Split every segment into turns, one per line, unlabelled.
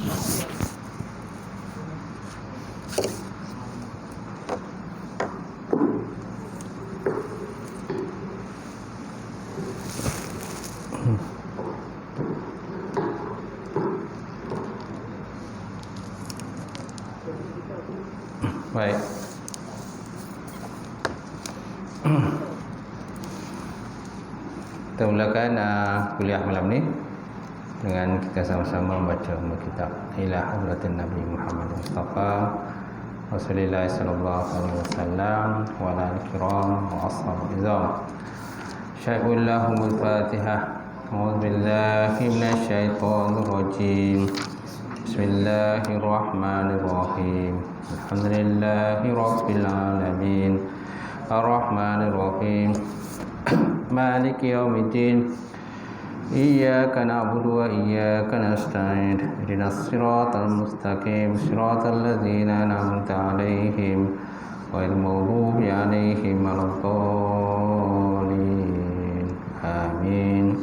Baik. Kita mulakan kuliah malam ni dengan kita sama-sama membaca kitab Ila Hadratin Nabi Muhammad Mustafa Rasulullah sallallahu alaihi wasallam wa ala al-kiram wa ashabil izam. Syai'ullahumul Fatihah. A'udzu billahi minasy syaithanir rajim. Bismillahirrahmanirrahim. Alhamdulillahi rabbil alamin. Ar-Rahmanir Rahim. Maliki yaumiddin. Iyyaka na'budu wa iyyaka nasta'in. Ihdinas siratal mustaqim. Siratal ladzina an'amta 'alaihim ghairil maghdubi 'alaihim waladdallin. Amin.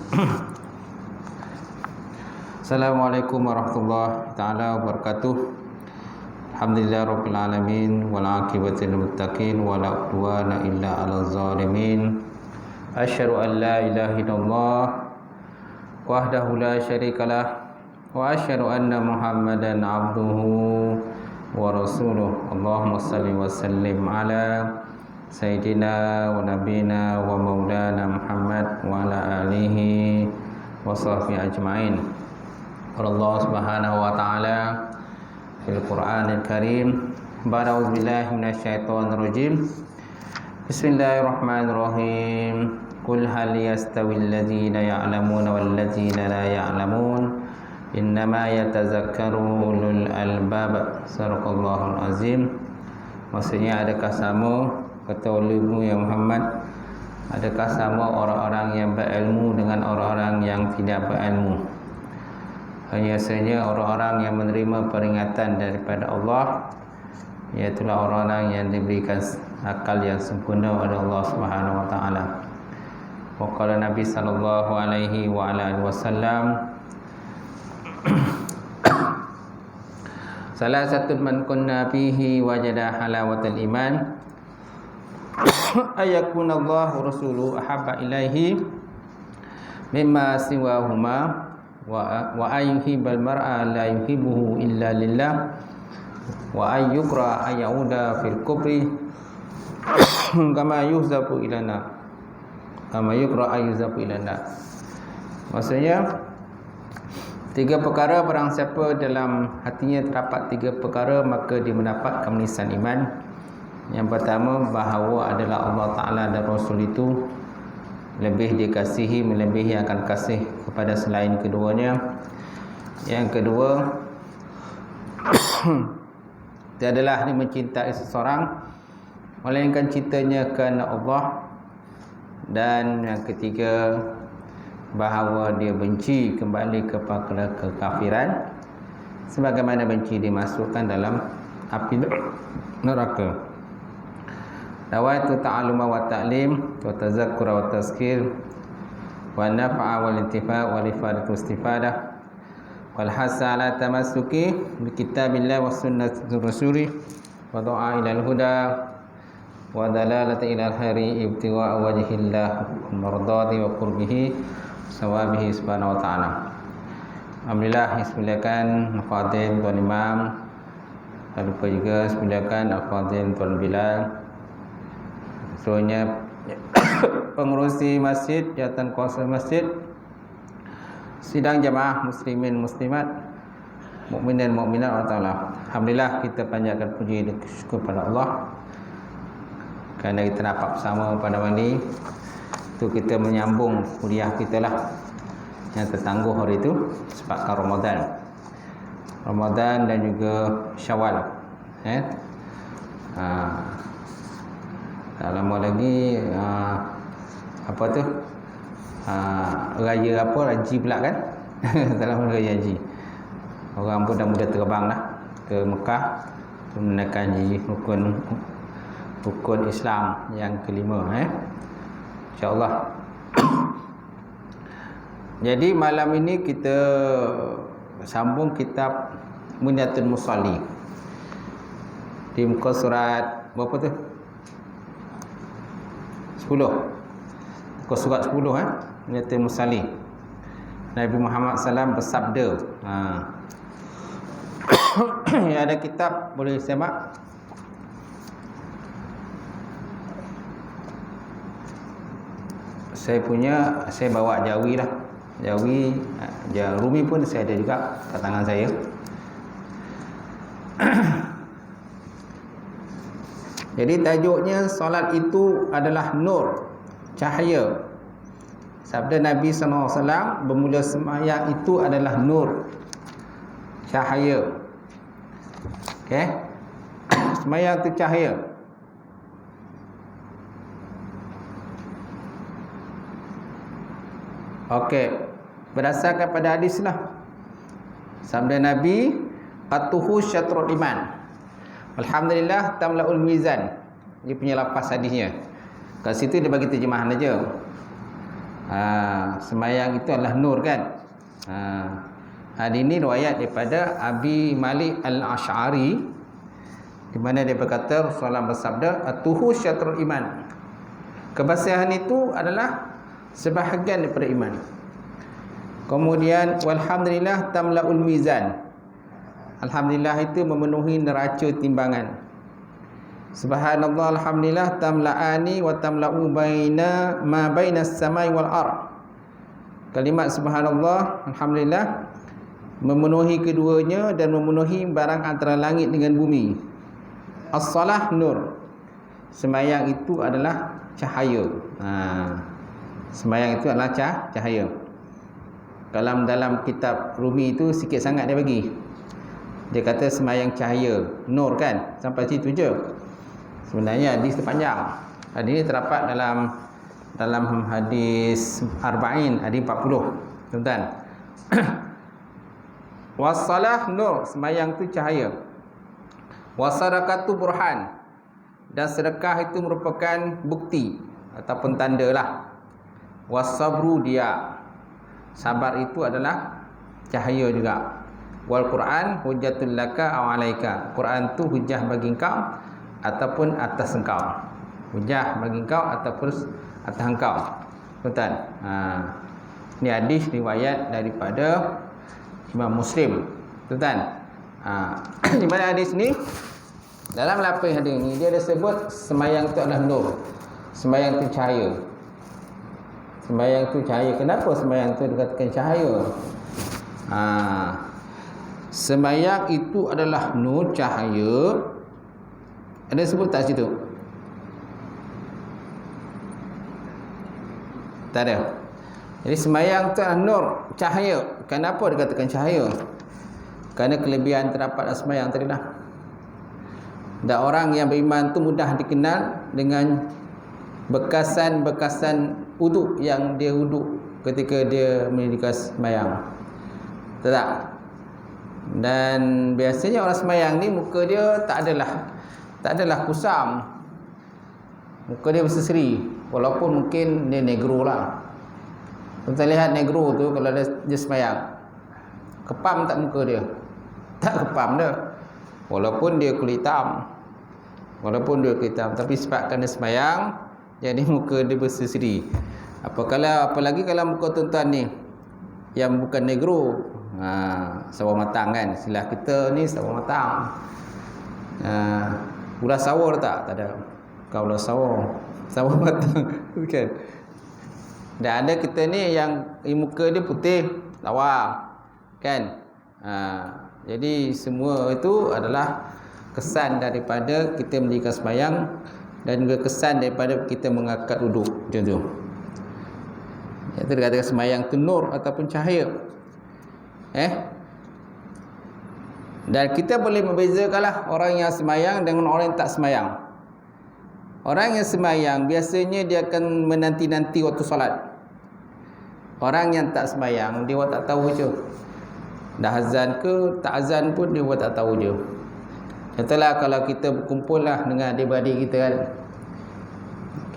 Assalamualaikum warahmatullahi taala wabarakatuh. Alhamdulillah rabbil alamin wal aqibatu lil muttaqin wala udwana illa 'alal zalimin. Asyhadu an la ilaha illallah wahdahu la syarikalah wa asyhadu anna Muhammadan 'abduhu wa rasuluh. Allahumma shalli wa sallim ala sayyidina wa nabiyina wa maulana Muhammad wa ala alihi wa sahbihi ajma'in. Allah Subhanahu wa taala fil Qur'anil Karim. A'udzu billahi minasyaitonir rajim. Bismillahirrahmanirrahim. Qul hal yastawil ladzina ya'lamuna wal ladzina la ya'lamun innama yatazakkaru ulul albab. Sadaqallahul azim. Maksudnya, adakah sama, kata ulama yang Muhammad, adakah sama orang-orang yang berilmu dengan orang-orang yang tidak berilmu? Hanya saja orang-orang yang menerima peringatan daripada Allah, iaitulah orang-orang yang diberikan akal yang sempurna oleh Allah Subhanahu wa taala. Wa qala Nabi sallallahu alaihi wa ala alihi wasallam, salah satu man kunna fihi wajada halawatal iman ayakuna Allah wa rasuluhu ahabba ilaihi mimma siwahuma wa ayyuhibbal mar'a la yuhibbuhu illa lillah wa ayyukra ayyauda fil kubri kama yuhzabu ilana kama yukra ayyuzabu ilana. Maksudnya, tiga perkara, barang siapa dalam hatinya terdapat tiga perkara, maka dia mendapat kemenisan iman. Yang pertama, bahawa adalah Allah Ta'ala dan Rasul itu lebih dikasihi, melebihi akan kasih kepada selain keduanya. Yang kedua, tiadalah dia mencintai seseorang melainkan cintanya kerana Allah. Dan yang ketiga, bahawa dia benci kembali kepada kekafiran, sebagaimana benci dimasukkan dalam api neraka. Dawaitu ta'alluma wa ta'lim wa tazakkura wa tazkir wa naf'a wal intifa' wal ifadatu istifadah wal hasa ala tamassuki bi kitabillah wa sunnati rasuli wa du'a ila al-huda wa dalalati ila al-khairi ibtigha'a wajhillah mardati wa qurbihi sawabihi subhanahu wa ta'ala. Alhamdulillah, dismuliakan al-Fadhil Tuan Imam, dan lupa juga dismuliakan al-Fadhil Tuan Bilal, seluruhnya pengurusi masjid, jawatan kuasa masjid, sidang jamaah muslimin muslimat, mukminin mukminat Allah Ta'ala. Alhamdulillah, kita panjatkan puji dan syukur pada Allah kerana kita dapat bersama pada malam ini. Itu kita menyambung kuliah kita lah yang tertangguh hari itu sebabkan Ramadan dan juga Syawal. Tak lama lagi apa tu, raya apa, haji pula kan. Tak lama raya haji. Orang pun dah mula terbang lah ke Mekah untuk menunaikan haji, rukun Islam yang kelima, InsyaAllah. Jadi malam ini kita sambung kitab Munyatul Musalli. Di muka surat berapa tu? 10. Muka surat 10 Munyatul Musalli. Nabi Muhammad SAW bersabda. Yang ada kitab boleh semak. Saya bawa Jawi lah. Rumi pun saya ada juga kat tangan saya. Jadi tajuknya solat itu adalah nur, cahaya. Sabda Nabi SAW, bermula sembahyang itu adalah nur, cahaya. Okey. Sembahyang itu cahaya. Okey, berdasarkan pada hadis lah. Sabda Nabi, atuhu syatrul iman. Alhamdulillah tamlaul mizan. Dia punya lafaz hadisnya. Kat situ dia bagi terjemahan aja. Sembahyang itu adalah nur kan. Hadis ini riwayat daripada Abi Malik Al-Asy'ari, di mana dia berkata Rasulullah bersabda, atuhu syatrul iman. Kebersihan itu adalah sebahagian daripada iman. Kemudian walhamdulillah tamlaul mizan. Alhamdulillah itu memenuhi neraca timbangan. Subhanallah alhamdulillah tamla'ani wa tamla'u baina ma bainas samai wal ard. Kalimat subhanallah alhamdulillah memenuhi keduanya dan memenuhi barang antara langit dengan bumi. As-salah nur. Sembahyang itu adalah cahaya. Sembahyang itu adalah cahaya. Dalam kitab Rumi itu sikit sangat dia bagi. Dia kata sembahyang cahaya, nur kan, sampai situ je. Sebenarnya hadis terpanjang. Hadis ini terdapat dalam hadis Arba'in, hadis 40. Tuan-tuan. Wassalah nur, sembahyang itu cahaya. Wasadaqatu burhan, dan sedekah itu merupakan bukti ataupun tanda lah. Wasabru dia, sabar itu adalah cahaya juga. Wal Quran hujjatul laka aw alaika. Quran tu hujah bagi engkau ataupun atas engkau. Hujah bagi engkau ataupun atas engkau. Tuan-tuan. Ini hadis riwayat daripada Imam Muslim. Tuan-tuan. Di mana hadis ni? Dalam lapis hadis ni dia ada sebut sembahyang tu adalah nur. Sembahyang tu cahaya. Sembahyang tu cahaya. Kenapa sembahyang tu dikatakan cahaya? Sembahyang itu adalah nur, cahaya. Ada sebut tak situ? Tak ada. Jadi sembahyang itu adalah nur, cahaya. Kenapa dikatakan cahaya? Kerana kelebihan terdapat sembahyang tadi dah. Dan orang yang beriman itu mudah dikenal dengan bekasan-bekasan wuduk yang dia wuduk ketika dia mendirikan sembahyang. Tak? Dan biasanya orang sembahyang ni muka dia tak adalah kusam. Muka dia berseri, walaupun mungkin dia negro lah. Kita lihat negro tu kalau dia sembahyang, kepam tak muka dia? Tak kepam dia. Walaupun dia kulit hitam. Tapi sebabkan dia sembahyang, jadi muka dia berseri. Apalagi kalau muka tuan-tuan ni yang bukan negro, sawah matang kan, istilah kita ni sawah matang. Ulas sawah tak ada. Kau ulas sawah matang kan. Dan ada kita ni yang muka dia putih lawa kan. Jadi semua itu adalah kesan daripada kita mendirikan sembahyang dan juga kesan daripada kita mengangkat duduk. Macam tu. Itu dikatakan sembahyang tu nur ataupun cahaya. Dan kita boleh membezakanlah orang yang sembahyang dengan orang yang tak sembahyang. Orang yang sembahyang biasanya dia akan menanti-nanti waktu solat. Orang yang tak sembahyang dia tak tahu je. Dah azan ke tak azan pun dia tak tahu je. Contohlah kalau kita berkumpul lah dengan adik-beradik kita kan.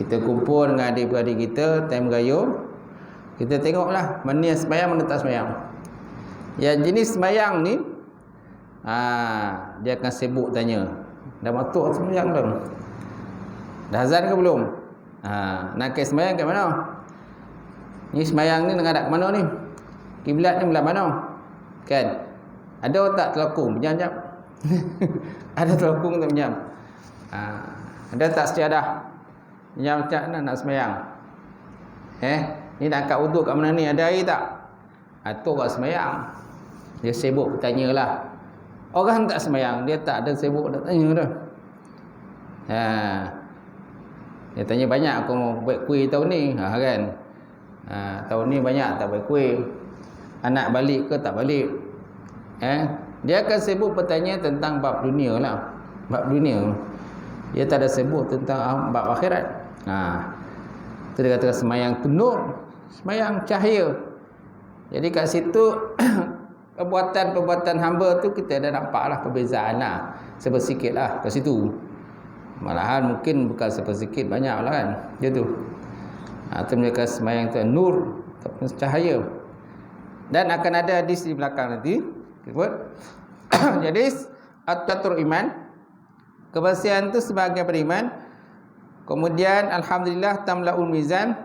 Kita kumpul dengan adik-beradik kita time raya. Kita tengoklah mana yang sembahyang mana tak sembahyang. Yang jenis sembahyang ni Dia akan sibuk tanya, dah matuk sembahyang belum? Dah azan ke belum? Nak ke sembahyang kat mana? Ni sembahyang ni menghadap ke mana ni? Kiblat ni belah mana? Kan? Ada tak telakung? Penjam-jam. Ada telakung tak penjam? Ada tak sejadah? Penjam macam mana nak sembahyang? Ni nak angkat wuduk kat mana ni? Ada air tak? Tu kat sembahyang. Dia sibuk bertanyalah. Orang tak sembahyang, dia tak ada sibuk nak tanya dah. Dia tanya banyak aku mau buat kuih tahun ni, kan? Tahun ni banyak tak buat kuih. Anak balik ke tak balik? Dia akan sibuk bertanya tentang bab dunia lah. Bab dunia. Dia tak ada sibuk tentang bab akhirat. Itu dia kata sembahyang tu nur, sembahyang cahaya. Jadi kat situ perbuatan-perbuatan hamba tu kita dah nampaklah perbezaan lah. Sebersikit lah kat situ. Malahan mungkin bukan sebersikit, banyak lah kan. Dia tu. Itu mereka sembahyang tu nur ataupun cahaya. Dan akan ada hadis di belakang nanti. Jadi at-tatur iman, kebersihan tu sebagai beriman. Kemudian alhamdulillah tamlaul mizan,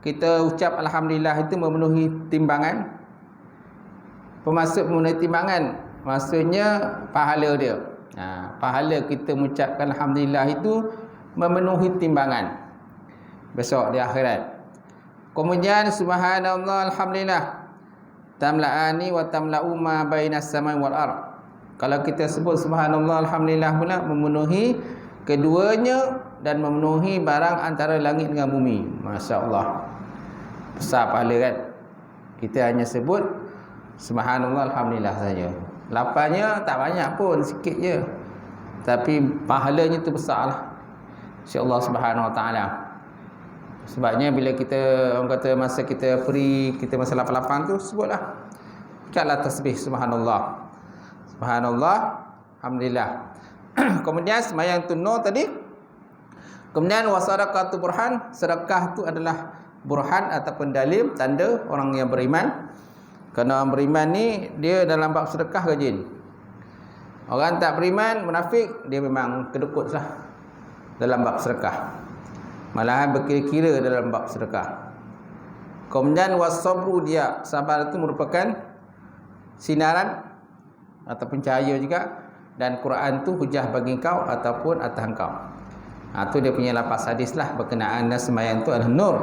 kita ucap alhamdulillah itu memenuhi timbangan. Pemasuk memenuhi timbangan, maksudnya pahala dia. Pahala kita mengucapkan alhamdulillah itu memenuhi timbangan besok di akhirat. Kemudian subhanallah alhamdulillah tamla'ani wa tamla'u ma bainas samai wal ard. Kalau kita sebut subhanallah alhamdulillah pula memenuhi keduanya dan memenuhi barang antara langit dengan bumi. Masya-Allah. Besar pahala kan? Kita hanya sebut subhanallah alhamdulillah saja. Lapanya tak banyak pun, sikit je. Tapi pahalanya tu besarlah. Insya-Allah Subhanahu Wa Taala. Sebabnya bila kita orang kata masa kita free, kita masa lapang-lapang tu sebutlah. Ucaplah tasbih subhanallah. Subhanallah, alhamdulillah. Kemudian sembahyang tu nur tadi. Kemudian wasadaqatu burhan, sedekah tu adalah burhan ataupun dalil tanda orang yang beriman. Kerana orang beriman ni dia dalam bab sedekah rajin. Orang tak beriman, munafik, dia memang kedekut sah dalam bab sedekah. Malahan berkira-kira dalam bab sedekah. Kemudian wasabru, dia sabar itu merupakan sinaran ataupun cahaya juga, dan Quran tu hujah bagi kau ataupun atas kau. Tu dia punya lapas hadis lah berkenaan sembahyang tu adalah nur.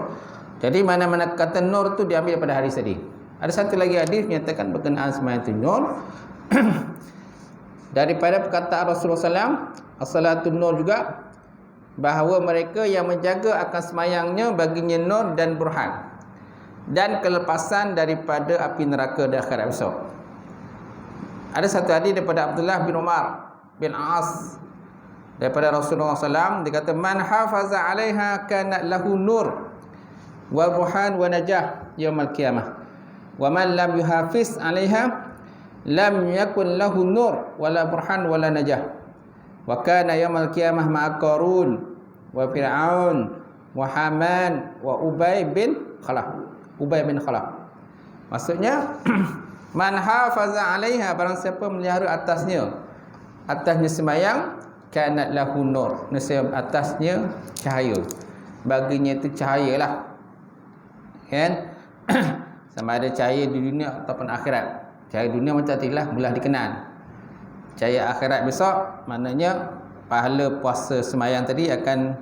Jadi mana-mana kata nur tu diambil pada hadis tadi. Ada satu lagi hadis menyatakan berkenaan sembahyang tu nur daripada perkataan Rasulullah SAW, as-salatun nur juga, bahawa mereka yang menjaga akan sembahyangnya baginya nur dan burhan dan kelepasan daripada api neraka di akhirat besok. Ada satu hadis daripada Abdullah bin Umar bin As daripada Rasulullah SAW, dia kata man hafaza 'alaiha kana lahu nur wa burhan wa najah yaumil qiyamah wa man lam yuhafiz 'alaiha lam yakun lahu nur wala burhan wala najah wa kana yaumil qiyamah ma'a Qarun wa Fir'aun wa Haman wa Ubay bin Khalaf. Maksudnya man hafaza 'alaiha, barang siapa melihara atasnya sembahyang, kanat lahu nur, nescaya atasnya cahaya, baginya itu cahayalah, kan? Sama ada cahaya di dunia ataupun akhirat. Cahaya dunia macam itulah mudah dikenal. Cahaya akhirat besok maknanya pahala puasa sembahyang tadi akan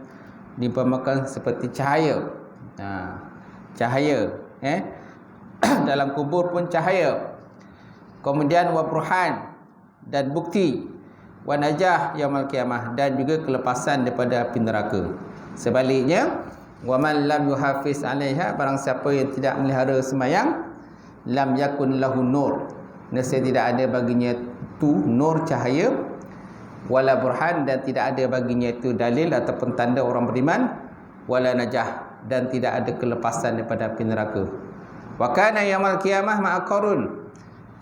diumpamakan seperti cahaya. Cahaya, dalam kubur pun cahaya. Kemudian wa burhan, dan bukti, wa najah yaumil qiyamah, dan juga kelepasan daripada api neraka. Sebaliknya, wa man lam yuhafiz 'alaiha, barang siapa yang tidak melihara sembahyang, lam yakun lahu nur, nescaya tidak ada baginya tu nur, cahaya, wala burhan, dan tidak ada baginya itu dalil ataupun tanda orang beriman, wala najah, dan tidak ada kelepasan daripada api neraka. Wa kana yaumil qiyamah ma'a Qarun,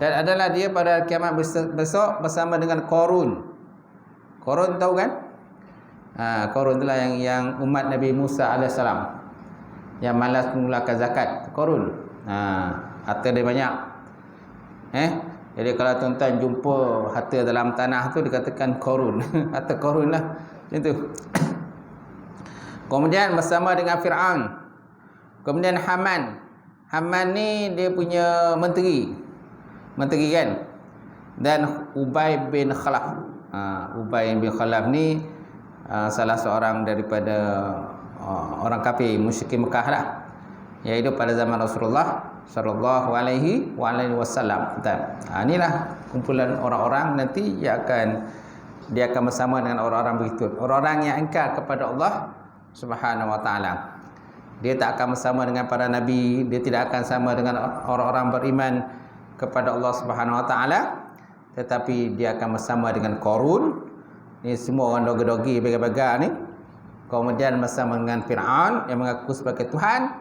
dan adalah dia pada kiamat besok bersama dengan Qarun. Qarun tahu kan? Qarun itulah yang umat Nabi Musa AS yang malas mengeluarkan zakat. Qarun. Harta dia banyak. Jadi kalau tuan-tuan jumpa harta dalam tanah tu dikatakan korun. Harta korun lah. Macam tu. Kemudian bersama dengan Fir'aun. Kemudian Haman. Haman ni dia punya menteri. Menteri kan. Dan Ubay bin Khalaf. Ubay bin Khalaf ni salah seorang daripada orang kafir musyrikin Mekah lah. Iaitu pada zaman Rasulullah sallallahu alaihi wasallam. Inilah kumpulan orang-orang nanti dia akan bersama dengan orang-orang begitu. Orang-orang yang ingkar kepada Allah Subhanahu wa taala. Dia tak akan bersama dengan para nabi, dia tidak akan sama dengan orang-orang beriman kepada Allah Subhanahu wa taala, tetapi dia akan bersama dengan Qarun. Ni semua orang dogi-dogi baga-baga ni. Kemudian bersama dengan Fir'aun yang mengaku sebagai Tuhan,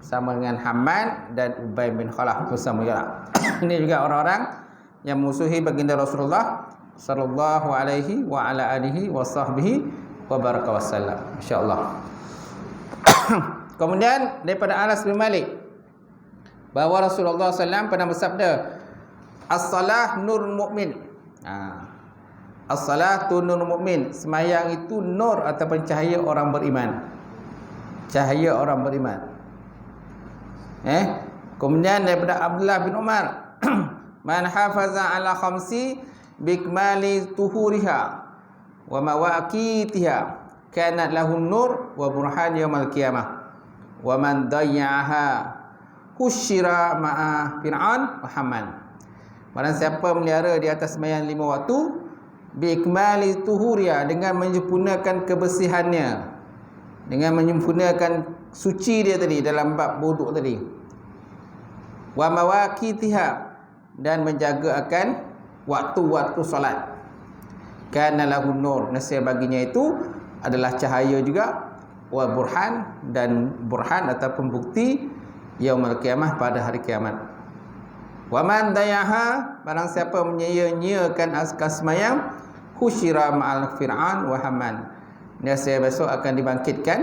bersama dengan Haman dan Ubay bin Khalaf bersama juga. Ini juga orang-orang yang musuhi baginda Rasulullah sallallahu alaihi wa ala alihi wa sahbihi wa baraka wasallam. Insya-Allah. Kemudian daripada Anas bin Malik bahawa Rasulullah SAW pernah bersabda, as-salah nur mukmin. As-salatu nur mukmin. Sembahyang itu nur ataupun cahaya orang beriman. Cahaya orang beriman. Kemudian daripada Abdullah bin Umar, man hafaza ala khamsi bikmali tuhuriha wa mawaqitiha kanat lahu nur wa burhan yaumil qiyamah wa man dayya'aha husyira ma'a fir'aun wa haman. Barang siapa melihara di atas sembahyang 5 waktu bikmali tuhuriha, dengan menyempurnakan kebersihannya, dengan menyempurnakan suci dia tadi dalam bab wuduk tadi, wa mawaqitiha, dan menjaga akan waktu-waktu solat, kana lahu nur, nescaya baginya itu adalah cahaya juga, wa burhan, dan burhan ataupun bukti yaumul qiyamah, pada hari kiamat. Wa man dayaha, barang siapa menyia-nyiakan azkar sembahyang, husyira ma'al fir'aun wa haman, nescaya besok akan dibangkitkan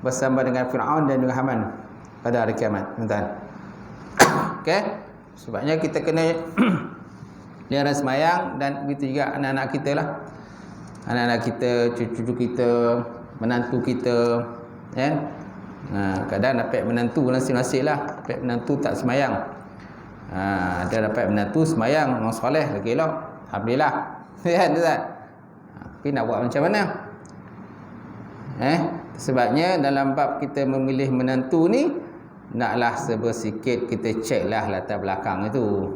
bersama dengan Fir'aun dan juga Haman pada hari kiamat. Tuan-tuan. Okey, sebabnya kita kena pelihara sembahyang, dan begitu juga anak-anak kita lah. Anak-anak kita, cucu-cucu kita, menantu kita, kan? Kadang dapat menantu nasib-nasib lah. Dapat menantu tak sembahyang. Dia dapat menantu sembahyang, orang soleh lagi elok. Alhamdulillah. Kan, tuan? Tapi nak buat macam mana? Sebabnya dalam bab kita memilih menantu ni, naklah sebersikit kita cek lah latar belakang itu.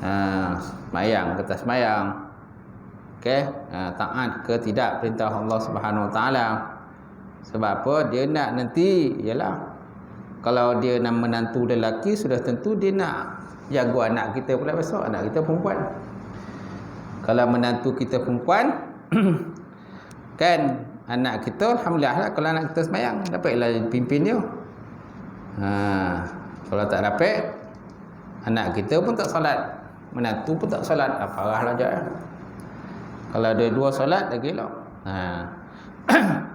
Semayang ke tak semayang, taat ke tidak perintah Allah Subhanahu Wa Taala. Sebab apa? Dia nak nanti, ialah kalau dia nak menantu lelaki, sudah tentu dia nak jaga anak kita pula besok, anak kita perempuan. Kalau menantu kita perempuan kan, anak kita alhamdulillah lah, kalau anak kita semayang dapatlah pimpin dia. Kalau tak dapat, anak kita pun tak solat, menantu pun tak solat, parahlah je. Kalau ada dua solat lagi elok.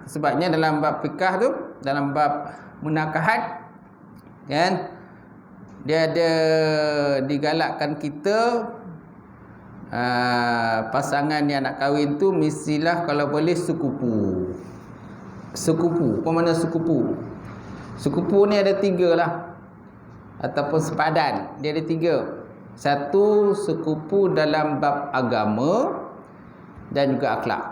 Sebabnya dalam bab fikah tu, dalam bab munakahat, kan, dia ada digalakkan kita pasangan yang nak kahwin tu mestilah kalau boleh sekupu. Sekupu, apa mana sekupu? Sekupu ni ada 3 lah, ataupun sepadan. Dia ada 3. Satu, sekupu dalam bab agama dan juga akhlak.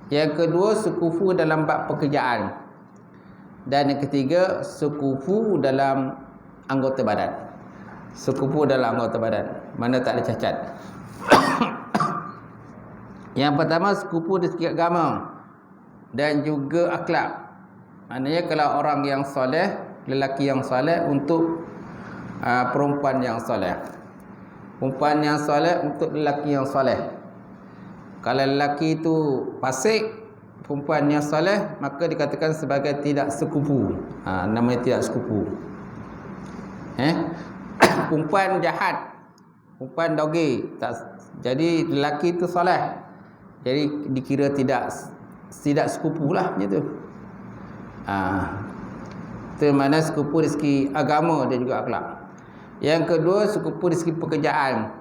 Yang kedua, sekufu dalam bab pekerjaan. Dan yang ketiga, sekufu dalam anggota badan. Sekufu dalam anggota badan, mana tak ada cacat. Yang pertama, sekufu dari segi agama dan juga akhlak. Maknanya kalau orang yang soleh, lelaki yang soleh untuk perempuan yang soleh, perempuan yang soleh untuk lelaki yang soleh. Kalau lelaki itu fasik, perempuan yang soleh, maka dikatakan sebagai tidak sekufu. Namanya tidak sekufu. Perempuan jahat, perempuan dogi, tak, jadi lelaki itu soleh, jadi dikira tidak sekufu lah macam tu. Itu mana sekufu dari segi agama dan juga akhlak. Yang kedua, sekupu di segi pekerjaan.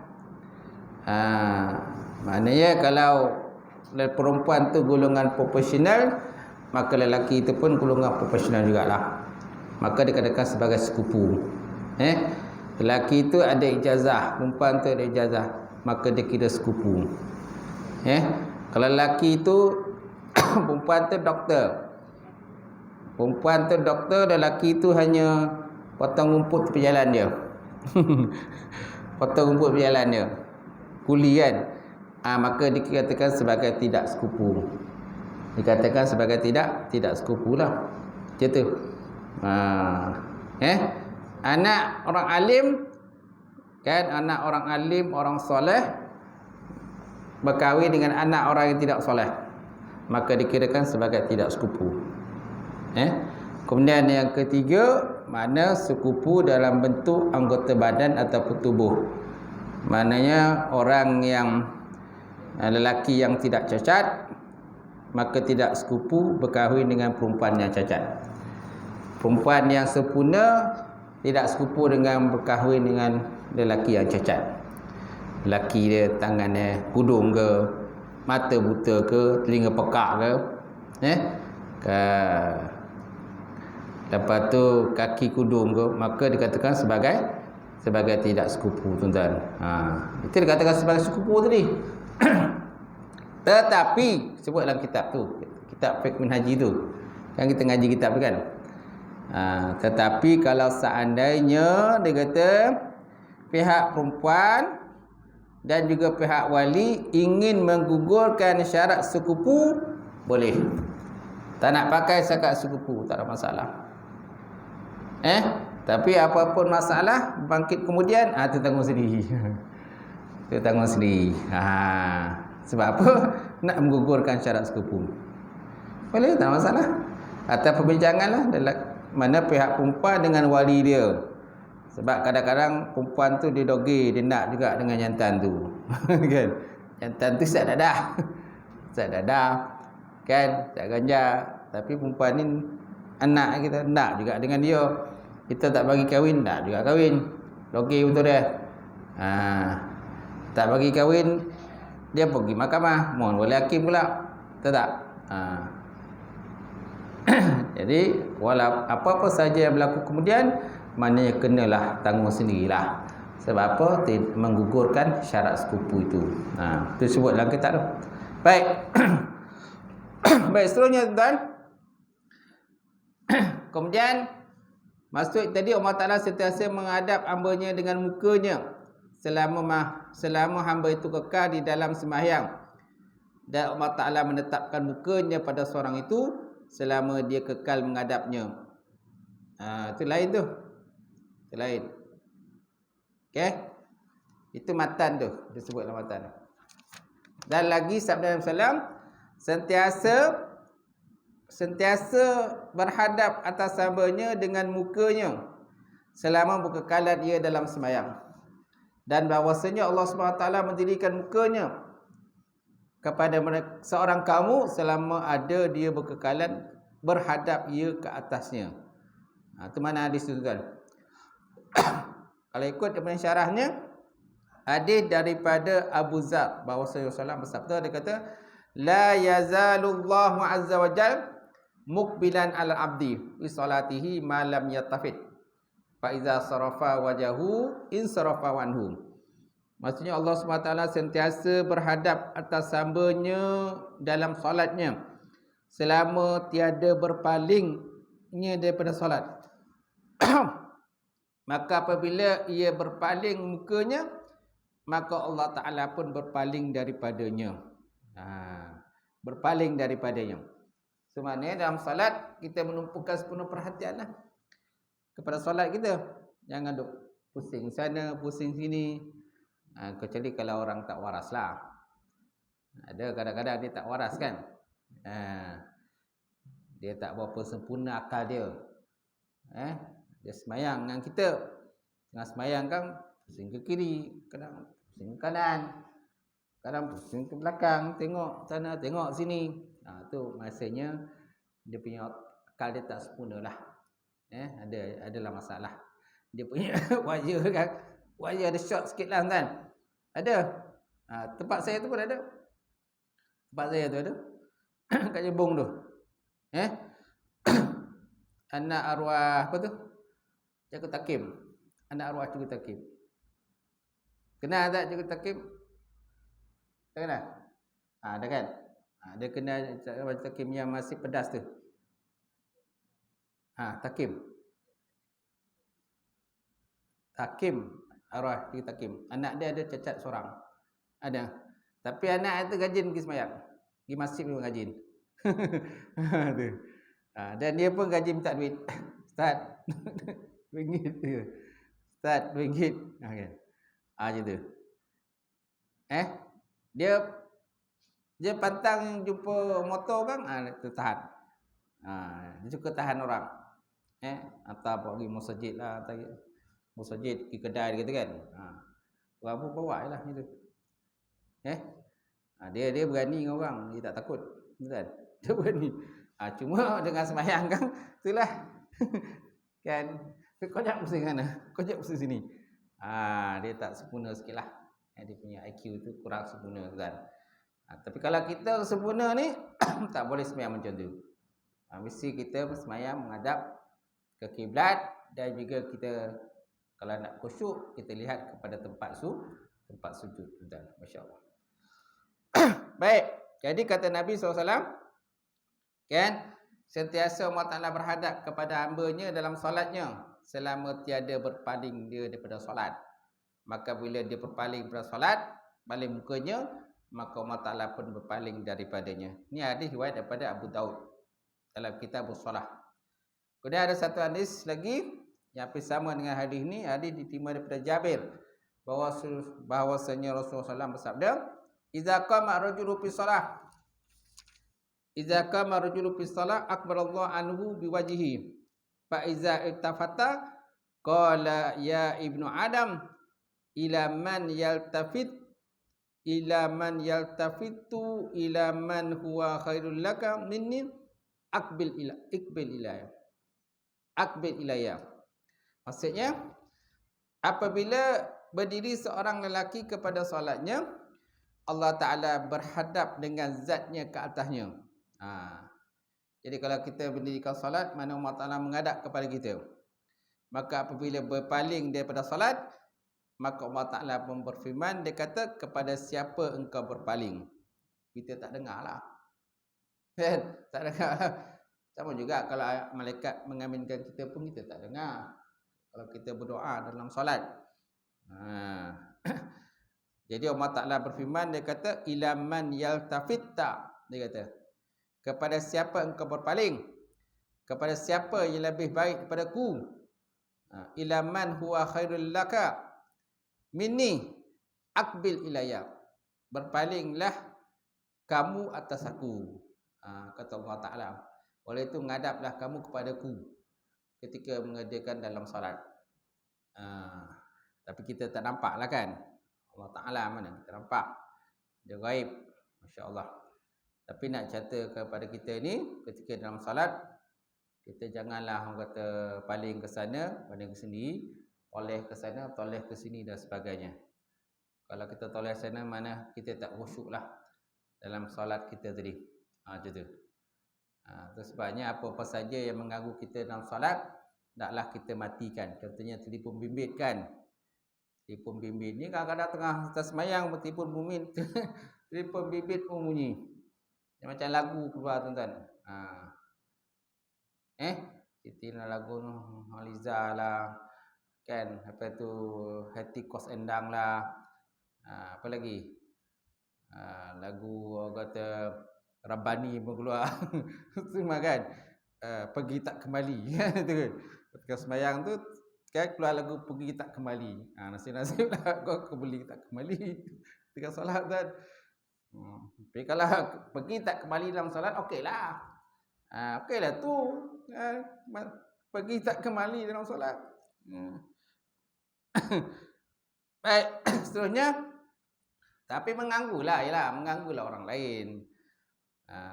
Maknanya kalau perempuan tu golongan profesional, maka lelaki itu pun golongan profesional jugalah. Maka dikatakan sebagai sekupu. Lelaki itu ada ijazah, perempuan tu ada ijazah, maka dia kira sekupu. Kalau lelaki itu perempuan tu doktor. Perempuan tu doktor, lelaki itu hanya potong rumput tepi jalan dia. Potong rumput tepi jalan dia. Kuli kan. Maka dikatakan sebagai tidak sekupu. Dikatakan sebagai tidak sekupu lah. Macam tu. Anak orang alim kan, anak orang alim, orang soleh berkahwin dengan anak orang yang tidak soleh, maka dikirakan sebagai tidak sekupu. Kemudian yang ketiga, mana sekupu dalam bentuk anggota badan ataupun tubuh. Maknanya orang yang lelaki yang tidak cacat, maka tidak sekupu berkahwin dengan perempuan yang cacat. Perempuan yang sempurna tidak sekupu dengan berkahwin dengan lelaki yang cacat. Lelaki dia tangannya kudung ke, mata buta ke, telinga pekak ke, lepas tu kaki kudung ke, maka dikatakan sebagai tidak sekupu, tuan-tuan. Itu dikatakan sebagai sekupu tadi. Tetapi sebut dalam kitab tu, kitab fiqh minhaji tu, kan kita ngaji kitab tu kan. Tetapi kalau seandainya dia kata pihak perempuan dan juga pihak wali ingin menggugurkan syarat sekupu, boleh. Tak nak pakai syarat sekupu, tak ada masalah. Tapi apapun masalah bangkit kemudian, tu tanggung sendiri. Itu tanggung sendiri. Sebab apa? Nak menggugurkan syarat sekupu. Boleh, tak ada masalah. Atau perbincangan lah mana pihak perempuan dengan wali dia. Sebab kadang-kadang perempuan tu dia doge, dia nak juga dengan jantan tu. Kan? Jantan tu siap dadah. Siap dadah. Kan? Siap ganja. Tapi perempuan ni anak kita nak juga dengan dia. Kita tak bagi kahwin, nak juga kahwin. Doge betul dia. Tak bagi kahwin, dia pergi mahkamah. Mohon wali hakim pula. Betul tak? Jadi walau apa-apa saja yang berlaku kemudian, maknanya kenalah tanggung sendirilah. Sebab apa? Menggugurkan syarat sekupu itu. Itu sebut dalam kitab tu. Baik. Baik, seterusnya tuan. Kemudian maksud tadi Allah Ta'ala sentiasa menghadap hamba-Nya dengan mukanya selama hamba itu kekal di dalam sembahyang. Dan Allah Ta'ala menetapkan mukanya pada seorang itu selama dia kekal menghadapnya. Itu lain tu. Itu lain. Okey. Itu matan tu, disebut dalam matan. Dan lagi sabda Nabi sallam, sentiasa berhadap atas hamba-Nya dengan mukanya selama berkekalan ia dalam sembahyang. Dan bahawasanya Allah SWT mendirikan mukanya kepada seorang kamu selama ada dia berkekalan berhadap ia ke atasnya. Itu mana hadis tu tuan? Kalau ikut daripada syarahnya, hadis daripada Abu Zar bahawasanya Rasulullah bersabda, dia kata la yazalullahu azza wa jal mukbilan ala abdi fi salatihi ma lam yattafid fa iza sarafa wajahu in sarafa wanhu. Maksudnya Allah SWT sentiasa berhadap atas hamba-Nya dalam solatnya selama tiada berpalingnya daripada solat. Maka apabila ia berpaling mukanya, maka Allah Ta'ala pun berpaling daripadanya. Berpaling daripadanya. So, maknanya dalam solat kita menumpukan sepenuh perhatian lah kepada solat kita. Jangan duk pusing sana, pusing sini. Kecuali kalau orang tak waras lah. Ada kadang-kadang dia tak waras kan. Dia tak berapa sempurna akal dia. Dia semayang dengan kita. Tengah semayang kan, pusing ke kiri, kadang pusing ke kanan, kadang pusing ke belakang, tengok sana, tengok sini. Tu maksudnya dia punya akal dia tak sempurna lah. Adalah masalah. Dia punya wajah kan. Wajah ada short sikit lah kan. Ada. Tempat saya tu pun ada. Tempat saya tu ada. Kat Jebong tu. Anak arwah apa tu? Cikgu Takim. Anak arwah Cikgu Takim. Kenal tak Cikgu Takim? Tak kenal? Ada kan? Dia kenal Cikgu Takim yang masih pedas tu. Takim. Takim, arwah Cikgu Takim. Anak dia ada cacat seorang. Ada. Tapi anak itu rajin pergi sembahyang. Pergi masjid pun rajin. Tu. Dan dia pun gaji minta duit. Ustaz, RM2 je. Ustaz, RM2. Kan. Macam tu. Dia pantang jumpa motor kan, dia tahan. Dia suka tahan orang. Atau pergi masjid lah, masjid, pergi kedai dia kata kan. Orang pun bawa je lah macam tu. Dia berani dengan orang, dia tak takut. Betul? Dia berani. Cuma dengan sembahyang kan, itulah. Kan, kojak pusing sana, kojak pusing sini. Dia tak sempurna sikit lah. Dia punya IQ tu kurang sempurna kan. Tapi kalau kita sempurna ni, tak boleh sembahyang macam tu. Mesti kita sembahyang menghadap ke kiblat, dan juga kita kalau nak khusyuk, kita lihat kepada tempat sujud. Masya-Allah. Baik, jadi kata Nabi SAW, kan, sentiasa Allah Ta'ala berhadap kepada hamba-Nya dalam solatnya selama tiada berpaling dia daripada solat. Maka bila dia berpaling daripada solat, paling mukanya, maka Allah Ta'ala pun berpaling daripadanya. Ini hadis riwayat daripada Abu Daud dalam kitab Shalah. Kemudian ada satu hadis lagi yang hampir sama dengan hadis ini. Hadis diterima daripada Jabir bahawasanya Rasulullah SAW bersabda, Iza qama rajulu fi salah akbarallahu anhu biwajhihi fa iza iltafata qala ya ibnu adam ila man yaltafitu ila man huwa khairul laka minni aqbil ilayya. Maksudnya, apabila berdiri seorang lelaki kepada solatnya, Allah Ta'ala berhadap dengan zatnya ke atasnya. Jadi kalau kita berdirikan solat, mana Allah Ta'ala menghadap kepada kita. Maka apabila berpaling daripada solat, maka Allah Ta'ala pun berfirman, dia kata, kepada siapa engkau berpaling? Kita tak dengar lah. Tak dengar lah. Sama juga kalau malaikat mengaminkan kita pun kita tak dengar. Kalau kita berdoa dalam solat. Jadi Allah Ta'ala berfirman, dia kata, ilaman yaltafitta. Dia kata, kepada siapa engkau berpaling? Kepada siapa yang lebih baik daripada ku? Ilaman huwa khairul laka minni aqbil ilayya. Berpalinglah kamu atas aku. Kata Allah Ta'ala. Oleh itu menghadaplah kamu kepadaku ketika mengerjakan dalam solat. Tapi kita tak nampak lah kan. Allah Ta'ala mana kita nampak. Dia gaib. Masya Allah. Tapi nak cerita kepada kita ni, ketika dalam salat, kita janganlah orang kata paling ke sana, paling ke sini, toleh ke sana, toleh ke sini dan sebagainya. Kalau kita toleh sana, mana kita tak khusyuk lah dalam salat kita tadi. Macam tu. Itu sebabnya apa-apa saja yang mengganggu kita dalam salat, taklah kita matikan. Contohnya telefon bimbit kan. Telefon bimbit ni kadang-kadang tengah tersemayang telefon bimbit telefon bimbit pun bunyi. Macam lagu keluar tuan-tuan. Sitilah lagu Haliza lah. Kan, apa tu Hati Kos Endang lah. Apa lagi? Lagu orang kata Rabbani pun keluar. Semua kan. Pergi tak kembali. Tu kan. Ketika sembahyang tu kan keluar lagu Pergi Tak Kembali. Nasib-nasib lah kau beli tak kembali ketika solat kan. Tapi kalau pergi tak kembali dalam solat, okeylah. Okeylah tu. Pergi tak kembali dalam solat. Baik, seterusnya. Tapi mengganggulah orang lain.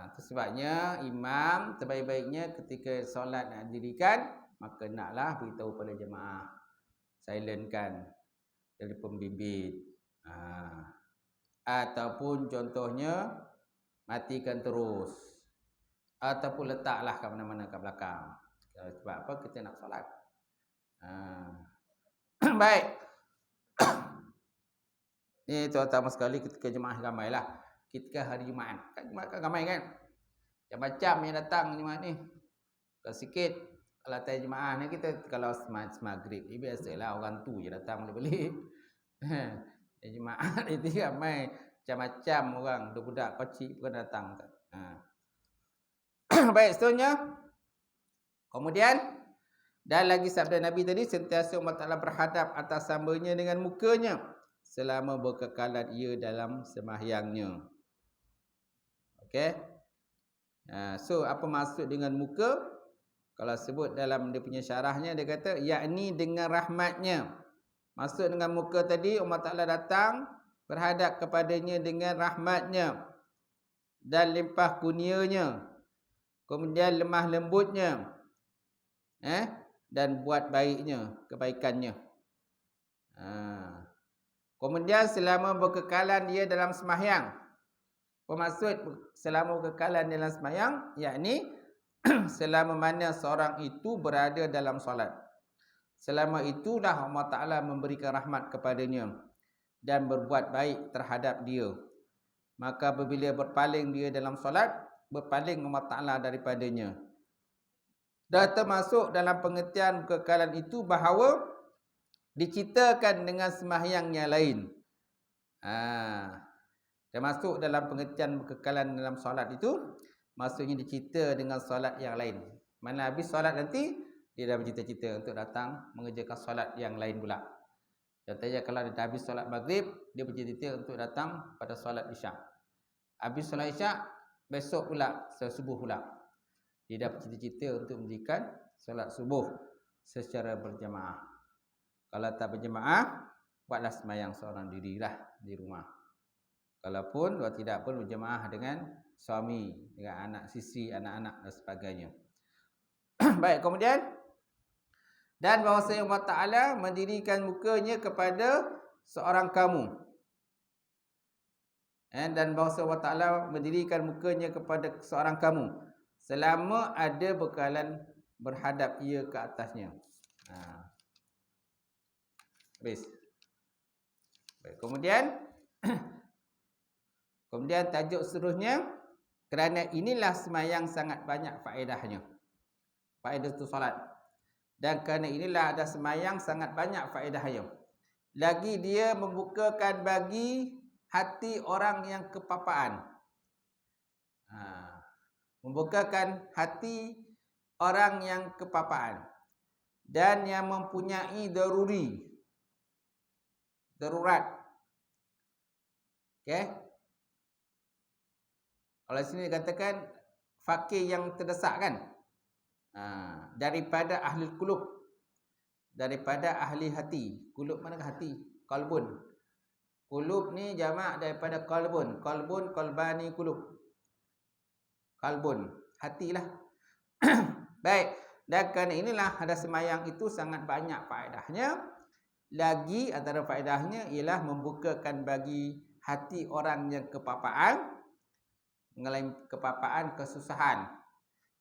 Itu sebabnya imam sebaik-baiknya ketika solat nak dirikan, maka naklah beritahu pada jemaah. silentkan telefon bimbit. Ataupun contohnya matikan terus, ataupun letaklah kat mana-mana kat belakang. Sebab apa? Kita nak solat. Baik. Ni terutama sekali ketika jemaah ramai lah. Ketika hari Jumaat. Kan Jumaat kan ramai kan? Macam-macam yang datang Jumaat ni. Kalau sikit, kalau time jemaah ni kita kalau maghrib ni biasalah orang tu je datang balik-balik. Jemaah itu ramai. Macam-macam orang. Budak-budak kecil pun datang. Baik, seterusnya. Kemudian, dan lagi sabda Nabi tadi, sentiasa Allah Ta'ala berhadap atas hambanya dengan mukanya selama berkekalan ia dalam sembahyangnya. Okey. So, apa maksud dengan muka? Kalau sebut dalam dia punya syarahnya, dia kata, yakni dengan rahmatnya. Maksud dengan muka tadi, Allah Ta'ala datang, berhadap kepadanya dengan rahmatnya dan limpah kurnianya. Kemudian lemah lembutnya. Dan buat baiknya, kebaikannya. Kemudian selama berkekalan dia dalam sembahyang. Bermaksud selama berkekalan dalam sembahyang, yakni selama mana seorang itu berada dalam solat. Selama itulah Allah Ta'ala memberikan rahmat kepadanya dan berbuat baik terhadap dia. Maka apabila berpaling dia dalam solat, berpaling Allah Ta'ala daripadanya. Dan termasuk dalam pengertian kekekalan itu bahawa diciptakan dengan sembahyang yang lain. Termasuk dalam pengertian kekekalan dalam solat itu, maksudnya dicipta dengan solat yang lain. Mana habis solat nanti, dia dah bercita-cita untuk datang mengerjakan solat yang lain pula. Contohnya kalau dia dah habis solat maghrib, dia bercita-cita untuk datang pada solat isyak. Habis solat isyak, besok pula, subuh pula. Dia dah bercita-cita untuk mendirikan solat subuh secara berjamaah. Kalau tak berjamaah, buatlah sembahyang seorang dirilah di rumah. Kalaupun kalau tidak pun berjamaah dengan suami, dengan anak sisi, anak-anak dan sebagainya. Baik, kemudian dan bahawasanya Allah Ta'ala mendirikan mukanya kepada seorang kamu. Dan bahawasanya Allah Ta'ala mendirikan mukanya kepada seorang kamu selama ada bekalan berhadap ia ke atasnya. Habis. Baik, kemudian tajuk seterusnya, kerana inilah sembahyang sangat banyak faedahnya. Faedah tu solat. Dan kerana inilah ada sembahyang sangat banyak faedahnya. Lagi dia membukakan bagi hati orang yang kepapaan. Membukakan hati orang yang kepapaan dan yang mempunyai darurat. Okey. Kalau sini dikatakan fakir yang terdesak kan? Daripada ahli qulub, daripada ahli hati. Qulub mana hati? Qalbun. Qulub ni jamak daripada qalbun. Qalbun, qalbani, qulub. Qalbun, hatilah. Baik, dan kerana inilah ada sembahyang itu sangat banyak faedahnya. Lagi antara faedahnya ialah membukakan bagi hati orang yang kepapaan, mengalami kepapaan, kesusahan.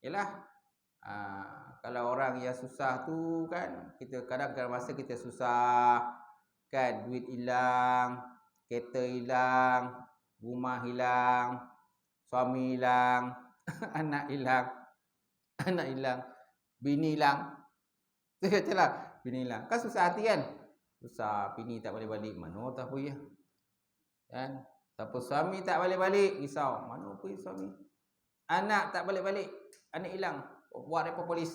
Ialah kalau orang yang susah tu kan, kita kadang-kadang masa kita susah kan, duit hilang, kereta hilang, rumah hilang, suami hilang, anak hilang, bini hilang. Katalah bini hilang. Kan susah hati kan? Susah, bini tak balik-balik, mana tak pergi kan? Ataupun suami tak balik-balik, risau, mana pergi suami? Anak tak balik-balik, anak hilang, buat report polis.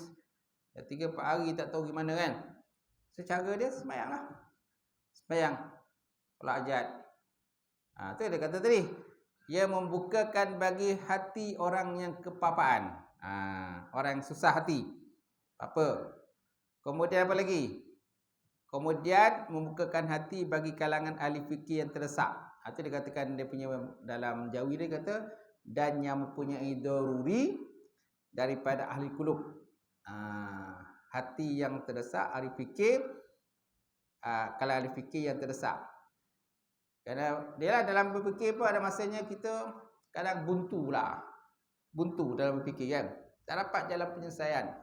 Dah 3-4 hari tak tahu gimana kan? Secara dia sembahyang lah. Sembahyang. Solat hajat. Tu dia kata tadi. Ia membukakan bagi hati orang yang kepapaan. Orang yang susah hati. Apa? Kemudian apa lagi? Kemudian membukakan hati bagi kalangan ahli fikir yang terdesak. Itu dia katakan dia punya dalam Jawi dia kata, dan yang mempunyai daruri daripada ahli qulub. Hati yang terdesak, ahli fikir kalangan ahli fikir yang terdesak. Kerana dia lah dalam berfikir pun ada masanya kita kadang buntu dalam berfikir kan. Tak dapat jalan penyelesaian.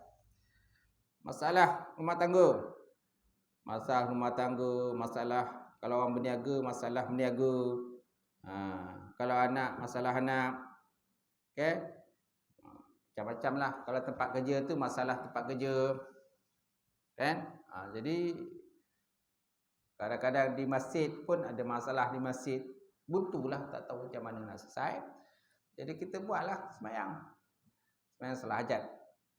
Masalah rumah tangga, masalah kalau orang berniaga, masalah berniaga. Kalau anak, masalah anak. Okay? Macam-macam lah. Kalau tempat kerja tu, masalah tempat kerja. Kan? Jadi kadang-kadang di masjid pun ada masalah di masjid. Buntulah, tak tahu macam mana nak selesai. Jadi kita buatlah sembahyang salat hajat.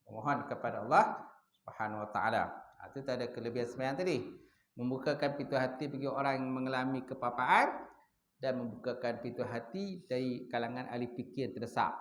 Memohon kepada Allah Subhanahu Wa Taala. Itu tadi kelebihan sembahyang tadi. Membukakan pintu hati bagi orang yang mengalami kepapaan dan membukakan pintu hati dari kalangan ahli fikir yang terdesak.